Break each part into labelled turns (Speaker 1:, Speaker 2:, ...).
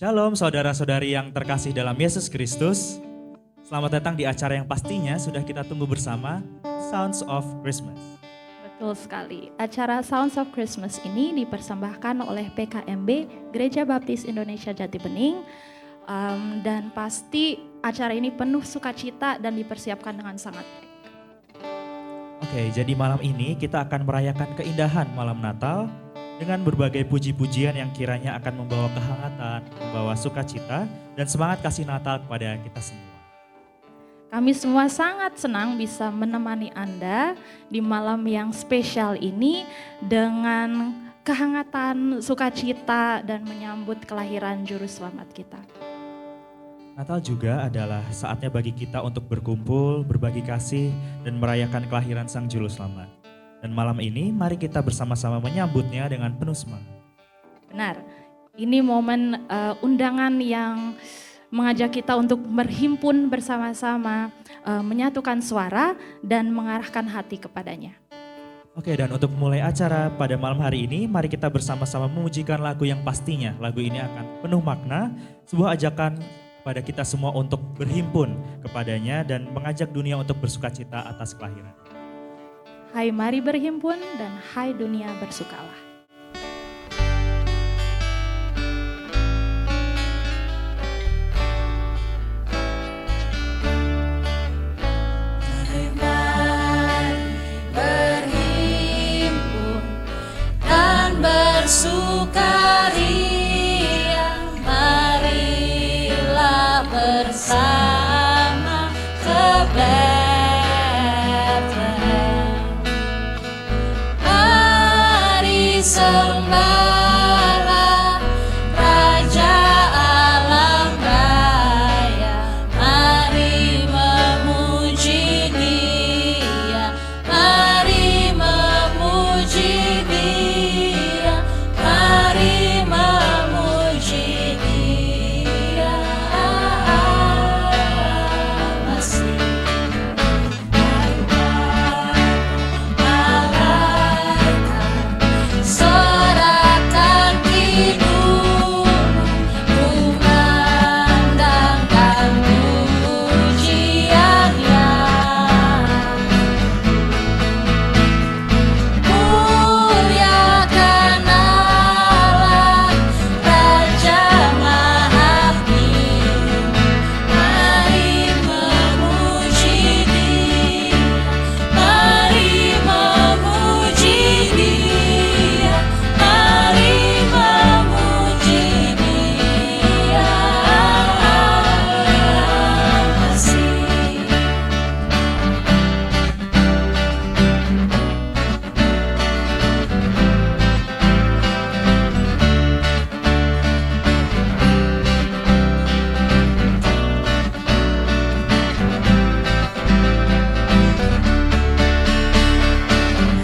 Speaker 1: Shalom saudara-saudari yang terkasih dalam Yesus Kristus. Selamat datang di acara yang pastinya sudah kita tunggu bersama, Sounds of Christmas.
Speaker 2: Betul sekali. Acara Sounds of Christmas ini dipersembahkan oleh PKMB Gereja Baptis Indonesia Jati Bening. Dan pasti acara ini penuh sukacita dan dipersiapkan dengan sangat baik.
Speaker 1: Oke, jadi malam ini kita akan merayakan keindahan malam Natal dengan berbagai puji-pujian yang kiranya akan membawa kehangatan, membawa sukacita dan semangat kasih Natal kepada kita semua.
Speaker 2: Kami semua sangat senang bisa menemani Anda di malam yang spesial ini dengan kehangatan, sukacita, dan menyambut kelahiran Juru Selamat kita.
Speaker 1: Natal juga adalah saatnya bagi kita untuk berkumpul, berbagi kasih, dan merayakan kelahiran Sang Juru Selamat. Dan malam ini mari kita bersama-sama menyambutnya dengan penuh semangat.
Speaker 2: Benar, ini momen undangan yang mengajak kita untuk berhimpun bersama-sama, menyatukan suara dan mengarahkan hati kepadanya.
Speaker 1: Oke, dan untuk mulai acara pada malam hari ini, mari kita bersama-sama memujikan lagu yang pastinya lagu ini akan penuh makna, sebuah ajakan pada kita semua untuk berhimpun kepadanya dan mengajak dunia untuk bersukacita atas kelahiran.
Speaker 2: Hai mari berhimpun dan hai dunia bersukalah.
Speaker 3: Hai mari berhimpun dan bersukaria, marilah bersama ke sembahlah Raja Alam Raya, mari memuji Dia, mari memuji Dia, mari memuji Dia. Masih sorakan hidupmu, kumandangkan pujiannya. Muliakan Allah, Raja Mahakim, mari memuji Dia, mari memuji Dia, mari memuji Dia. Masih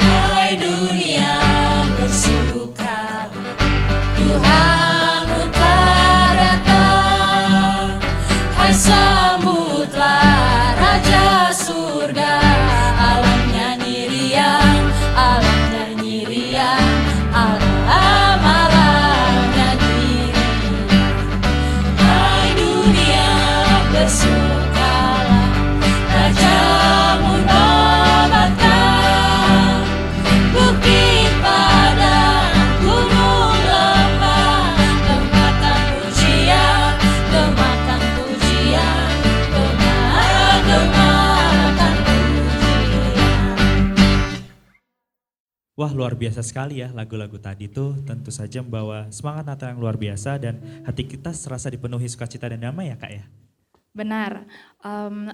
Speaker 3: hai dunia bersukalah, Tuhanmu telah datang. Hai sambutlah Raja Surga, alam nyanyi riang, alam nyanyi riang, alam nyanyi riang. Hai dunia bersukalah, Rajamu nobatkan. Bukit padang, gunung lembah, gemakan pujian, gemakan pujian, gemakan pujian.
Speaker 1: Wah, luar biasa sekali ya lagu-lagu tadi tuh, tentu saja membawa semangat Natal yang luar biasa dan hati kita serasa dipenuhi sukacita dan damai ya Kak ya.
Speaker 2: Benar,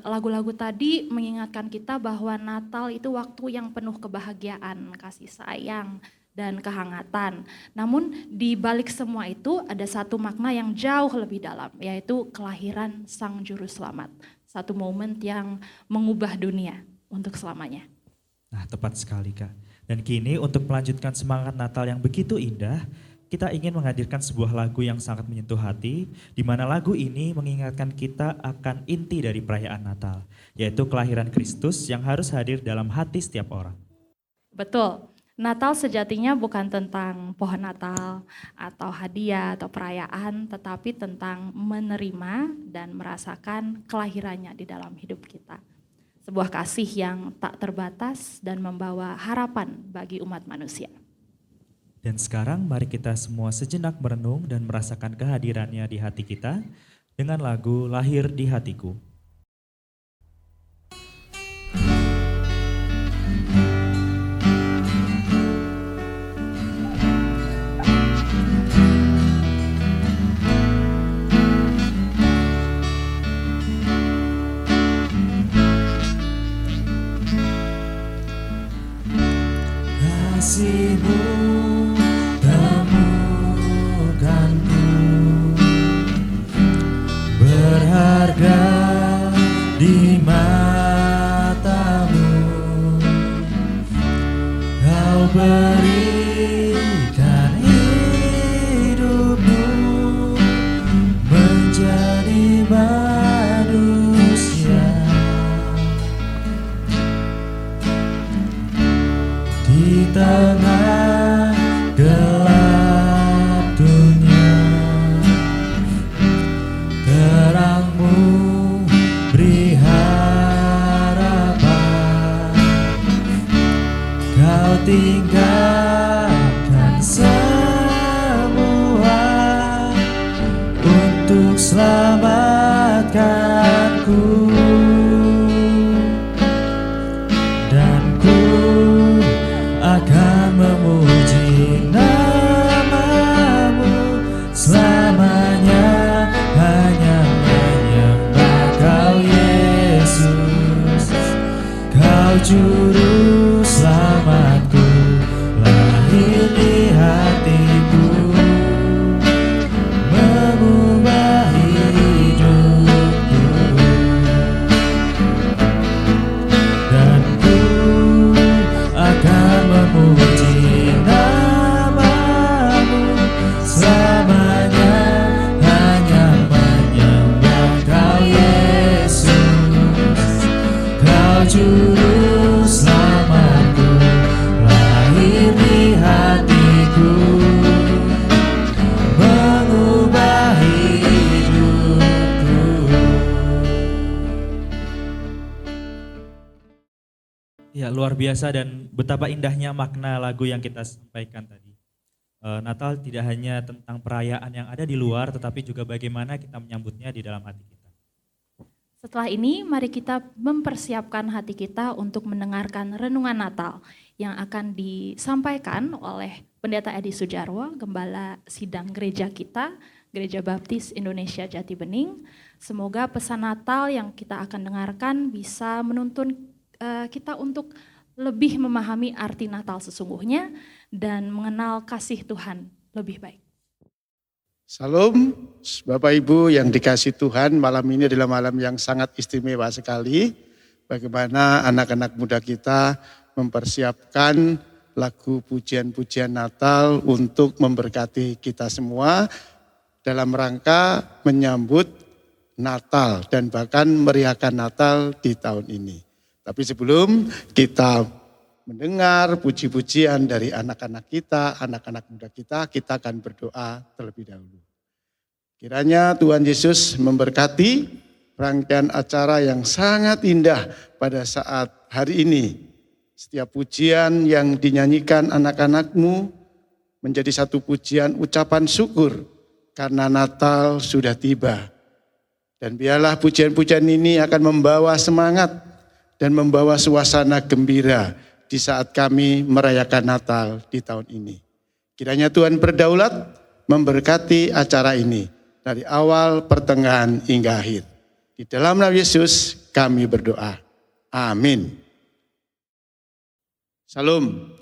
Speaker 2: lagu-lagu tadi mengingatkan kita bahwa Natal itu waktu yang penuh kebahagiaan, kasih sayang, dan kehangatan. Namun di balik semua itu ada satu makna yang jauh lebih dalam, yaitu kelahiran Sang Juru Selamat. Satu momen yang mengubah dunia untuk selamanya.
Speaker 1: Nah, tepat sekali Kak. Dan kini untuk melanjutkan semangat Natal yang begitu indah, kita ingin menghadirkan sebuah lagu yang sangat menyentuh hati, di mana lagu ini mengingatkan kita akan inti dari perayaan Natal, yaitu kelahiran Kristus yang harus hadir dalam hati setiap orang.
Speaker 2: Betul, Natal sejatinya bukan tentang pohon Natal atau hadiah atau perayaan, tetapi tentang menerima dan merasakan kelahirannya di dalam hidup kita. Sebuah kasih yang tak terbatas dan membawa harapan bagi umat manusia.
Speaker 1: Dan sekarang mari kita semua sejenak merenung dan merasakan kehadirannya di hati kita dengan lagu Lahir di Hatiku. Kasih-Mu temukanku, berharga di mata-Mu. Kau berikan hidup-Mu menjadi manusia. Di tengah gelap dunia, terang-Mu beri harapan. Kau tinggalkan semua untuk selamatkanku. Dan ku akan memuji nama-Mu selamanya, hanya menyembah Kau Yesus. Kau juru selamatku, lahir di hatiku, mengubah hidupku. Dan ku akan memuji nama-Mu selamanya, hanya menyembah Kau Yesus. Kau juru selamatku, lahir di hatiku, mengubah hidupku. Ya, luar biasa dan betapa indahnya makna lagu yang kita sampaikan tadi. Natal tidak hanya tentang perayaan yang ada di luar, tetapi juga bagaimana kita menyambutnya di dalam hati kita.
Speaker 2: Setelah ini, mari kita mempersiapkan hati kita untuk mendengarkan renungan Natal yang akan disampaikan oleh Pendeta Edi Sujarwo, Gembala Sidang Gereja kita, Gereja Baptis Indonesia Jati Bening. Semoga pesan Natal yang kita akan dengarkan bisa menuntun kita untuk lebih memahami arti Natal sesungguhnya dan mengenal kasih Tuhan lebih baik.
Speaker 4: Salam, Bapak Ibu yang dikasih Tuhan, malam ini adalah malam yang sangat istimewa sekali. Bagaimana anak-anak muda kita mempersiapkan lagu pujian-pujian Natal untuk memberkati kita semua dalam rangka menyambut Natal dan bahkan meriahkan Natal di tahun ini. Tapi sebelum kita mendengar puji-pujian dari anak-anak kita, anak-anak muda kita akan berdoa terlebih dahulu. Kiranya Tuhan Yesus memberkati rangkaian acara yang sangat indah pada saat hari ini. Setiap pujian yang dinyanyikan anak-anak-Mu menjadi satu pujian ucapan syukur karena Natal sudah tiba. Dan biarlah pujian-pujian ini akan membawa semangat dan membawa suasana gembira di saat kami merayakan Natal di tahun ini. Kiranya Tuhan berdaulat memberkati acara ini dari awal, pertengahan, hingga akhir. Di dalam nama Yesus kami berdoa. Amin. Salam.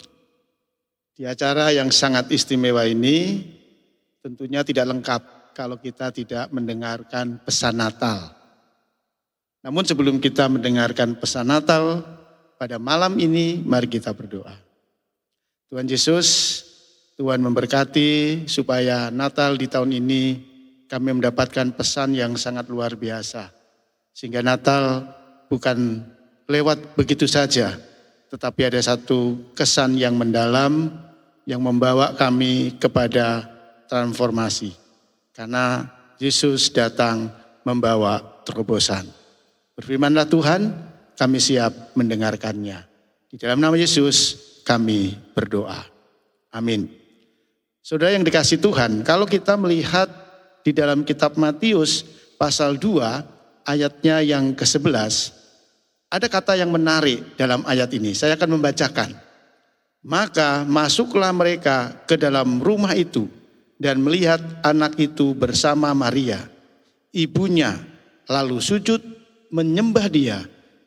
Speaker 4: Di acara yang sangat istimewa ini tentunya tidak lengkap kalau kita tidak mendengarkan pesan Natal. Namun sebelum kita mendengarkan pesan Natal, pada malam ini mari kita berdoa. Tuhan Yesus, Tuhan memberkati supaya Natal di tahun ini kami mendapatkan pesan yang sangat luar biasa. Sehingga Natal bukan lewat begitu saja, tetapi ada satu kesan yang mendalam yang membawa kami kepada transformasi. Karena Yesus datang membawa terobosan. Berfirmanlah Tuhan, kami siap mendengarkannya. Di dalam nama Yesus kami berdoa. Amin. Saudara yang dikasihi Tuhan, kalau kita melihat di dalam kitab Matius pasal 2 ayatnya yang ke-11, ada kata yang menarik dalam ayat ini. Saya akan membacakan. Maka masuklah mereka ke dalam rumah itu dan melihat anak itu bersama Maria, ibunya, lalu sujud menyembah dia.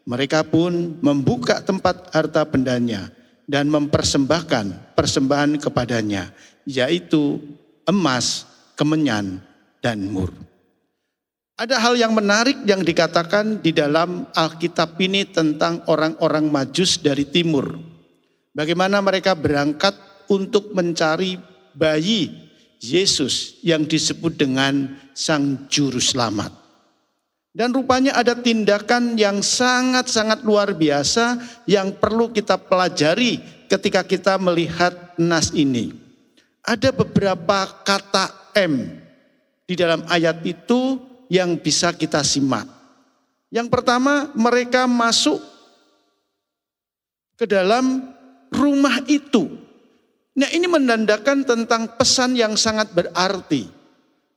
Speaker 4: Mereka pun membuka tempat harta bendanya dan mempersembahkan persembahan kepadanya, yaitu emas, kemenyan, dan mur. Ada hal yang menarik yang dikatakan di dalam Alkitab ini tentang orang-orang Majus dari timur. Bagaimana mereka berangkat untuk mencari bayi Yesus yang disebut dengan Sang Juru Selamat. Dan rupanya ada tindakan yang sangat-sangat luar biasa yang perlu kita pelajari ketika kita melihat nas ini. Ada beberapa kata M di dalam ayat itu yang bisa kita simak. Yang pertama, mereka masuk ke dalam rumah itu. Nah, ini menandakan tentang pesan yang sangat berarti.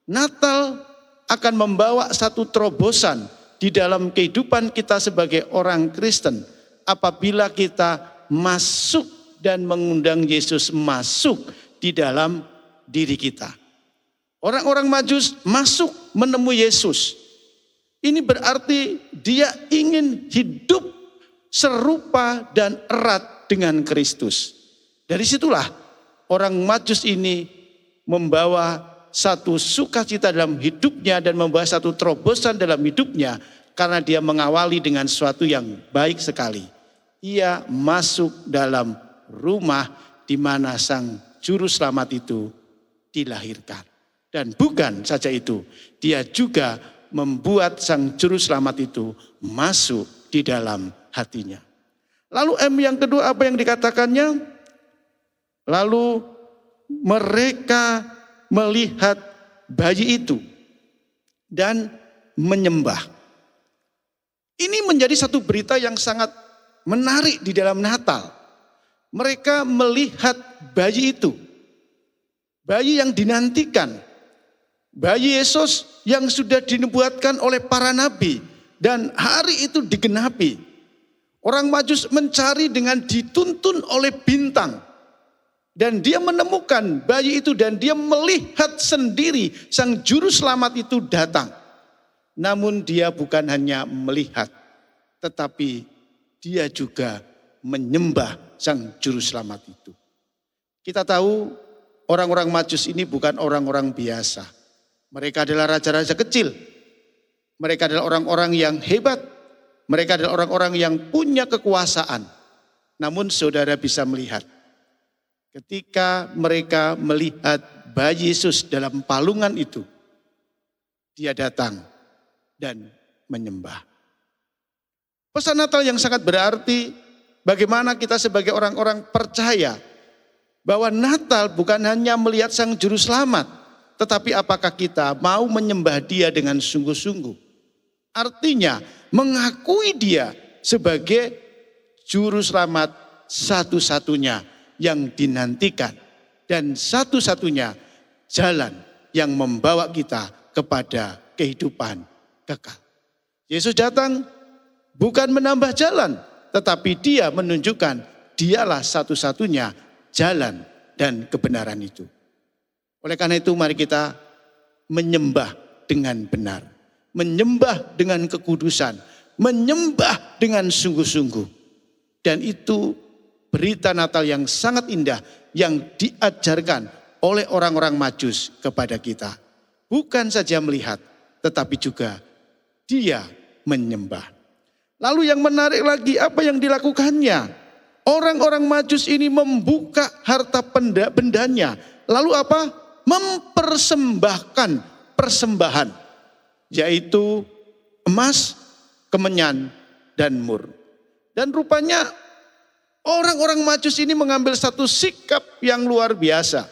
Speaker 4: Natal akan membawa satu terobosan di dalam kehidupan kita sebagai orang Kristen apabila kita masuk dan mengundang Yesus masuk di dalam diri kita. Orang-orang Majus masuk menemui Yesus. Ini berarti dia ingin hidup serupa dan erat dengan Kristus. Dari situlah orang Majus ini membawa satu sukacita dalam hidupnya dan membawa satu terobosan dalam hidupnya karena dia mengawali dengan sesuatu yang baik sekali. Ia masuk dalam rumah di mana Sang Juru Selamat itu dilahirkan. Dan bukan saja itu, dia juga membuat Sang Juru Selamat itu masuk di dalam hatinya. Lalu M yang kedua apa yang dikatakannya? Lalu mereka melihat bayi itu dan menyembah. Ini menjadi satu berita yang sangat menarik di dalam Natal. Mereka melihat bayi itu. Bayi yang dinantikan. Bayi Yesus yang sudah dinubuatkan oleh para nabi. Dan hari itu digenapi. Orang Majus mencari dengan dituntun oleh bintang. Dan dia menemukan bayi itu dan dia melihat sendiri Sang Juru Selamat itu datang. Namun dia bukan hanya melihat, tetapi dia juga menyembah Sang Juru Selamat itu. Kita tahu orang-orang Majus ini bukan orang-orang biasa. Mereka adalah raja-raja kecil. Mereka adalah orang-orang yang hebat. Mereka adalah orang-orang yang punya kekuasaan. Namun saudara bisa melihat. Ketika mereka melihat bayi Yesus dalam palungan itu, dia datang dan menyembah. Pesan Natal yang sangat berarti bagaimana kita sebagai orang-orang percaya bahwa Natal bukan hanya melihat Sang Juru Selamat, tetapi apakah kita mau menyembah dia dengan sungguh-sungguh. Artinya mengakui dia sebagai Juru Selamat satu-satunya yang dinantikan dan satu-satunya jalan yang membawa kita kepada kehidupan kekal. Yesus datang bukan menambah jalan, tetapi dia menunjukkan dialah satu-satunya jalan dan kebenaran itu. Oleh karena itu mari kita menyembah dengan benar, menyembah dengan kekudusan, menyembah dengan sungguh-sungguh. Dan itu berita Natal yang sangat indah yang diajarkan oleh orang-orang Majus kepada kita. Bukan saja melihat, tetapi juga dia menyembah. Lalu yang menarik lagi apa yang dilakukannya? Orang-orang Majus ini membuka harta bendanya. Lalu apa? Mempersembahkan persembahan. Yaitu emas, kemenyan, dan mur. Dan rupanya Orang-orang Majus ini mengambil satu sikap yang luar biasa.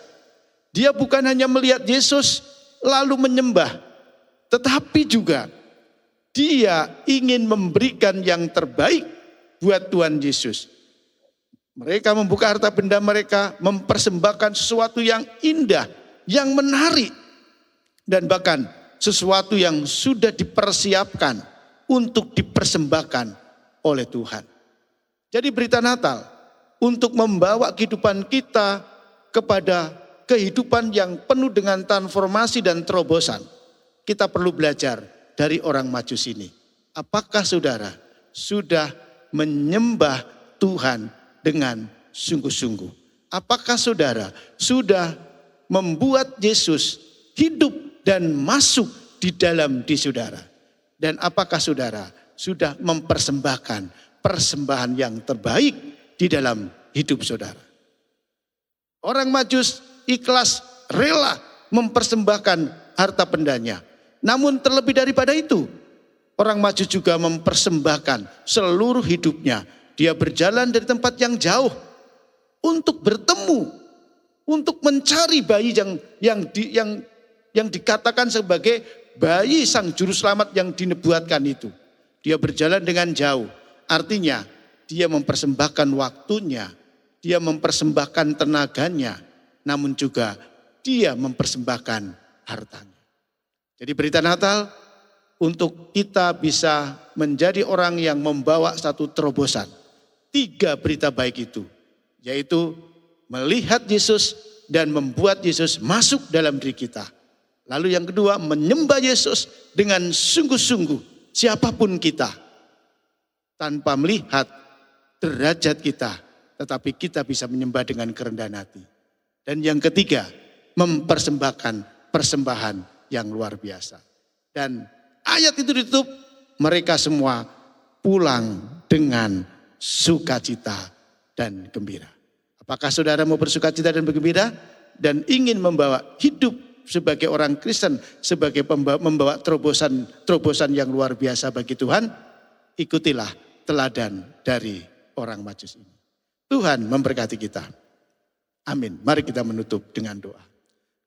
Speaker 4: Dia bukan hanya melihat Yesus lalu menyembah, tetapi juga dia ingin memberikan yang terbaik buat Tuhan Yesus. Mereka membuka harta benda mereka, mempersembahkan sesuatu yang indah, yang menarik, dan bahkan sesuatu yang sudah dipersiapkan untuk dipersembahkan oleh Tuhan. Jadi berita Natal untuk membawa kehidupan kita kepada kehidupan yang penuh dengan transformasi dan terobosan. Kita perlu belajar dari orang Majus ini. Apakah saudara sudah menyembah Tuhan dengan sungguh-sungguh? Apakah saudara sudah membuat Yesus hidup dan masuk di dalam diri saudara? Dan apakah saudara sudah mempersembahkan persembahan yang terbaik di dalam hidup saudara? Orang Majus ikhlas, rela mempersembahkan harta bendanya. Namun terlebih daripada itu, orang Majus juga mempersembahkan seluruh hidupnya. Dia berjalan dari tempat yang jauh untuk bertemu, untuk mencari bayi yang dikatakan sebagai bayi sang juru selamat yang dinubuatkan itu. Dia berjalan dengan jauh. Artinya dia mempersembahkan waktunya, dia mempersembahkan tenaganya, namun juga dia mempersembahkan hartanya. Jadi berita Natal untuk kita bisa menjadi orang yang membawa satu terobosan. 3 berita baik itu, yaitu melihat Yesus dan membuat Yesus masuk dalam diri kita. Lalu yang kedua, menyembah Yesus dengan sungguh-sungguh siapapun kita. Tanpa melihat derajat kita, tetapi kita bisa menyembah dengan kerendahan hati. Dan yang ketiga, mempersembahkan persembahan yang luar biasa. Dan ayat itu ditutup, mereka semua pulang dengan sukacita dan gembira. Apakah saudara mau bersukacita dan bergembira dan ingin membawa hidup sebagai orang Kristen, sebagai membawa terobosan yang luar biasa bagi Tuhan? Ikutilah teladan dari orang Majus ini. Tuhan memberkati kita. Amin. Mari kita menutup dengan doa.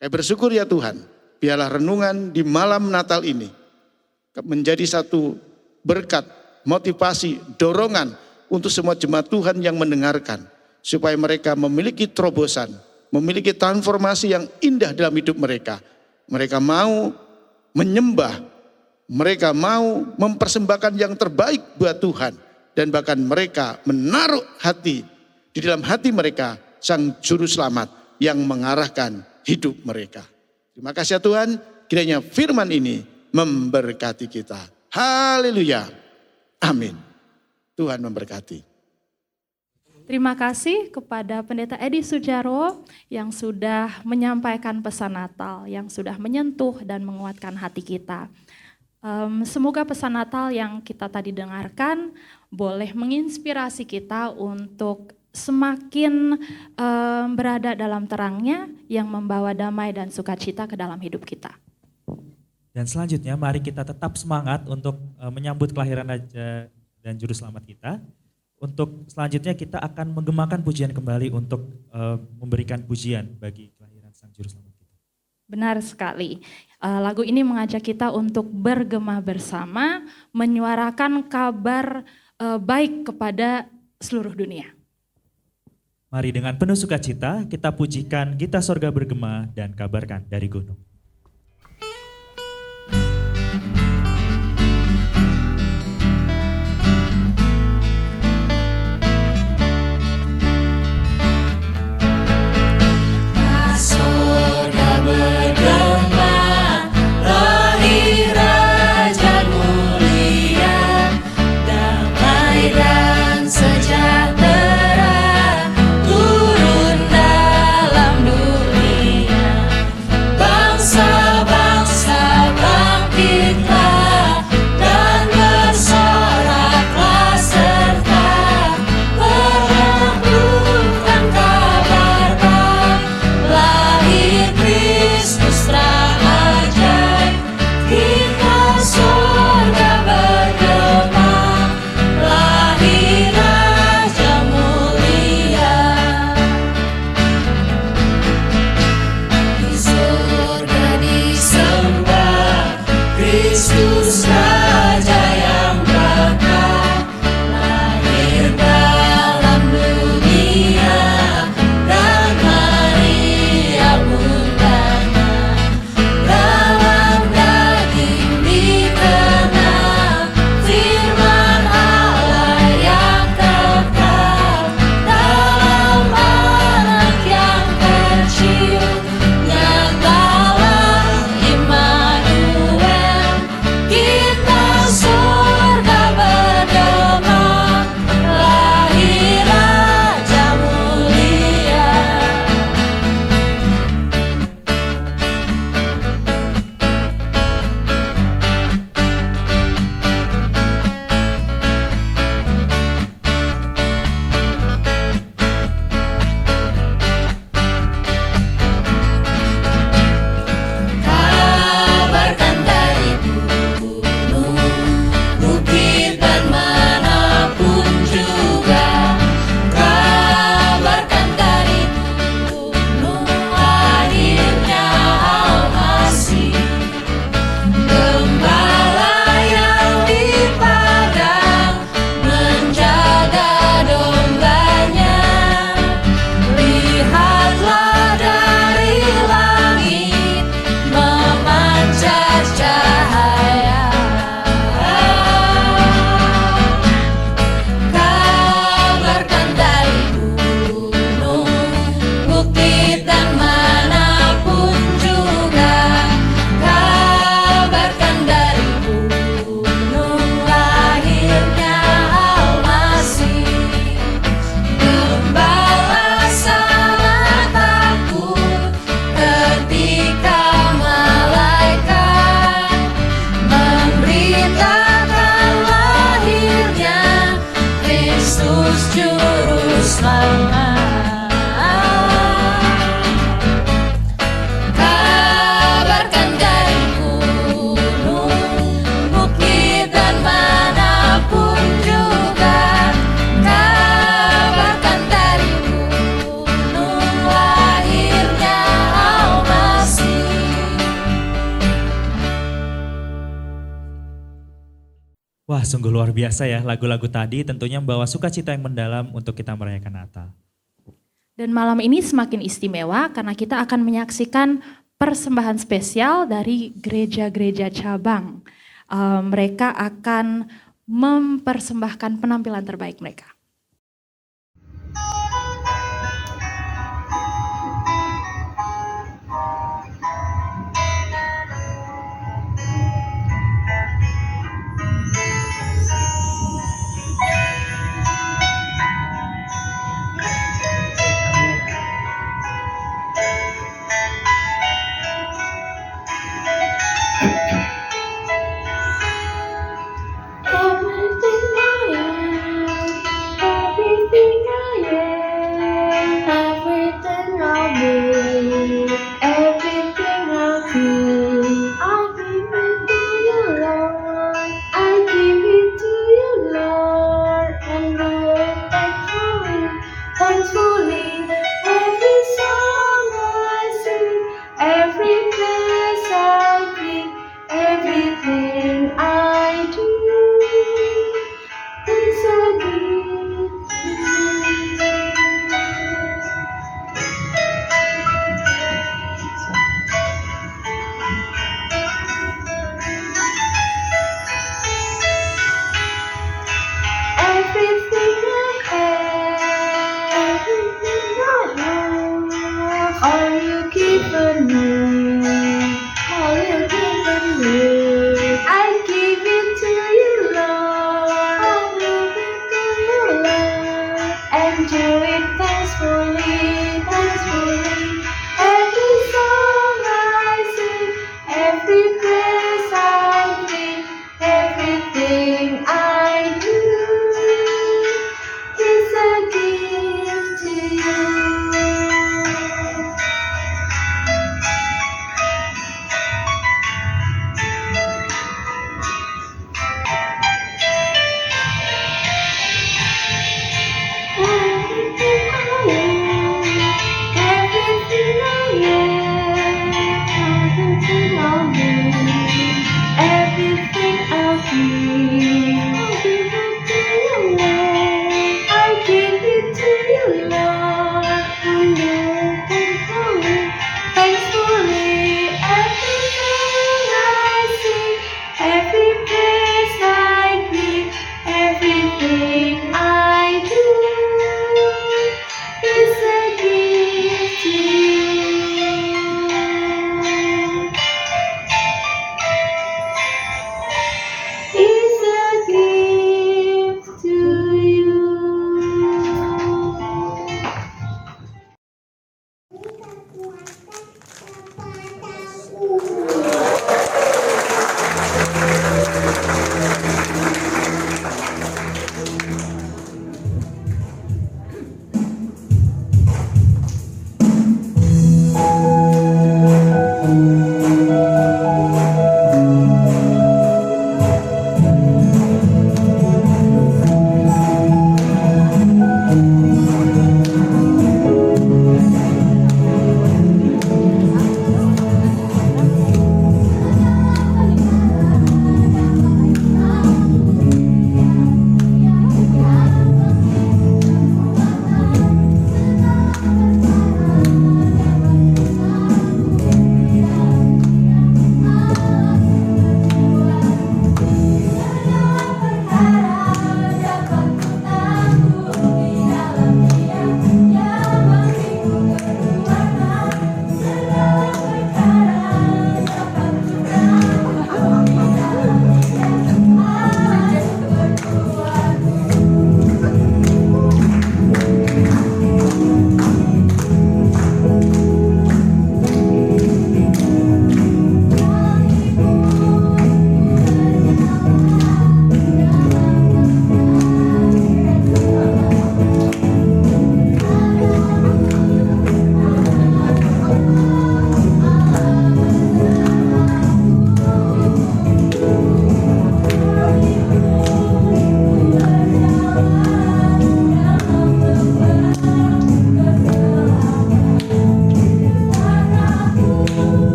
Speaker 4: Kami bersyukur ya Tuhan, biarlah renungan di malam Natal ini menjadi satu berkat, motivasi, dorongan untuk semua jemaat Tuhan yang mendengarkan. Supaya mereka memiliki terobosan, memiliki transformasi yang indah dalam hidup mereka. Mereka mau menyembah, mereka mau mempersembahkan yang terbaik buat Tuhan. Dan bahkan mereka menaruh hati, di dalam hati mereka sang juru selamat yang mengarahkan hidup mereka. Terima kasih ya Tuhan, kiranya firman ini memberkati kita. Haleluya. Amin. Tuhan memberkati.
Speaker 2: Terima kasih kepada Pendeta Edi Sujaro yang sudah menyampaikan pesan Natal, yang sudah menyentuh dan menguatkan hati kita. Semoga pesan Natal yang kita tadi dengarkan boleh menginspirasi kita untuk semakin berada dalam terangnya yang membawa damai dan sukacita ke dalam hidup kita.
Speaker 1: Dan selanjutnya mari kita tetap semangat untuk menyambut kelahiran Raja dan Juru Selamat kita. Untuk selanjutnya kita akan menggemakan pujian kembali untuk memberikan pujian bagi kelahiran Sang Juru Selamat kita.
Speaker 2: Benar sekali. Lagu ini mengajak kita untuk bergema bersama, menyuarakan kabar baik kepada seluruh dunia.
Speaker 1: Mari dengan penuh sukacita kita pujikan Gita Sorga Bergema dan kabarkan dari gunung.
Speaker 3: Bangsa
Speaker 1: Wah, sungguh luar biasa ya lagu-lagu tadi tentunya membawa sukacita yang mendalam untuk kita merayakan Natal.
Speaker 2: Dan malam ini semakin istimewa karena kita akan menyaksikan persembahan spesial dari gereja-gereja cabang. Mereka akan mempersembahkan penampilan terbaik mereka.
Speaker 3: Everything I am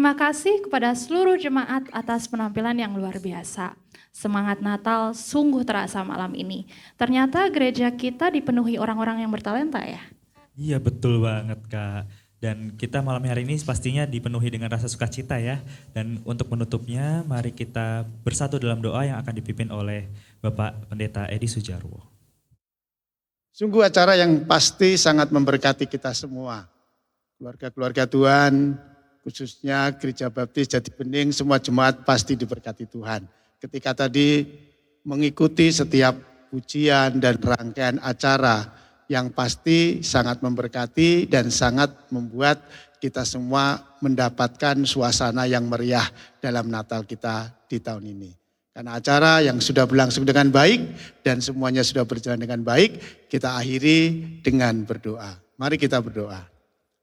Speaker 2: Terima kasih kepada seluruh jemaat atas penampilan yang luar biasa. Semangat Natal sungguh terasa malam ini. Ternyata gereja kita dipenuhi orang-orang yang bertalenta ya.
Speaker 1: Iya betul banget Kak. Dan kita malam hari ini pastinya dipenuhi dengan rasa sukacita ya. Dan untuk menutupnya mari kita bersatu dalam doa yang akan dipimpin oleh Bapak Pendeta Edi Sujarwo.
Speaker 4: Sungguh acara yang pasti sangat memberkati kita semua. Keluarga-keluarga Tuhan, khususnya Gereja Baptis Jati Bening, semua jemaat pasti diberkati Tuhan. Ketika tadi mengikuti setiap pujian dan rangkaian acara yang pasti sangat memberkati dan sangat membuat kita semua mendapatkan suasana yang meriah dalam Natal kita di tahun ini. Karena acara yang sudah berlangsung dengan baik dan semuanya sudah berjalan dengan baik, kita akhiri dengan berdoa. Mari kita berdoa.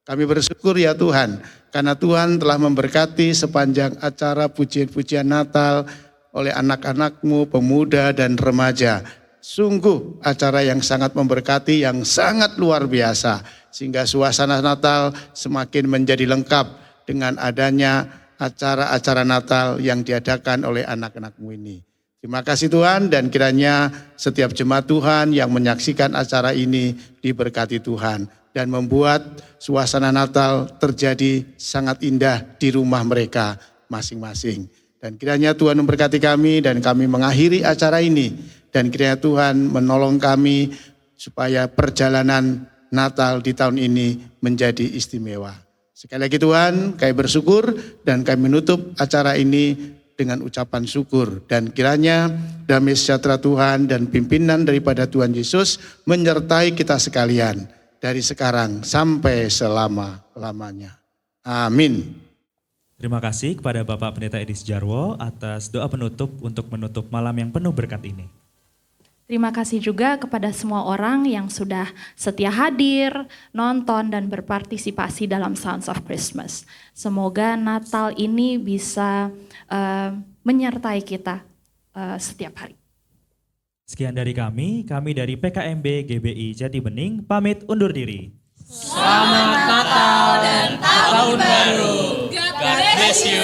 Speaker 4: Kami bersyukur ya Tuhan, karena Tuhan telah memberkati sepanjang acara pujian-pujian Natal oleh anak-anak-Mu, pemuda dan remaja. Sungguh acara yang sangat memberkati, yang sangat luar biasa. Sehingga suasana Natal semakin menjadi lengkap dengan adanya acara-acara Natal yang diadakan oleh anak-anak-Mu ini. Terima kasih Tuhan, dan kiranya setiap jemaat Tuhan yang menyaksikan acara ini diberkati Tuhan. Dan membuat suasana Natal terjadi sangat indah di rumah mereka masing-masing. Dan kiranya Tuhan memberkati kami dan kami mengakhiri acara ini. Dan kiranya Tuhan menolong kami supaya perjalanan Natal di tahun ini menjadi istimewa. Sekali lagi Tuhan, kami bersyukur dan kami menutup acara ini dengan ucapan syukur. Dan kiranya damai sejahtera Tuhan dan pimpinan daripada Tuhan Yesus menyertai kita sekalian. Dari sekarang sampai selama-lamanya. Amin.
Speaker 1: Terima kasih kepada Bapak Pendeta Edi Sujarwo atas doa penutup untuk menutup malam yang penuh berkat ini.
Speaker 2: Terima kasih juga kepada semua orang yang sudah setia hadir, nonton dan berpartisipasi dalam Sounds of Christmas. Semoga Natal ini bisa menyertai kita setiap hari.
Speaker 1: Sekian dari kami dari PKMB GBI Jati Bening, pamit undur diri.
Speaker 3: Selamat Natal dan Tahun Baru. God bless you.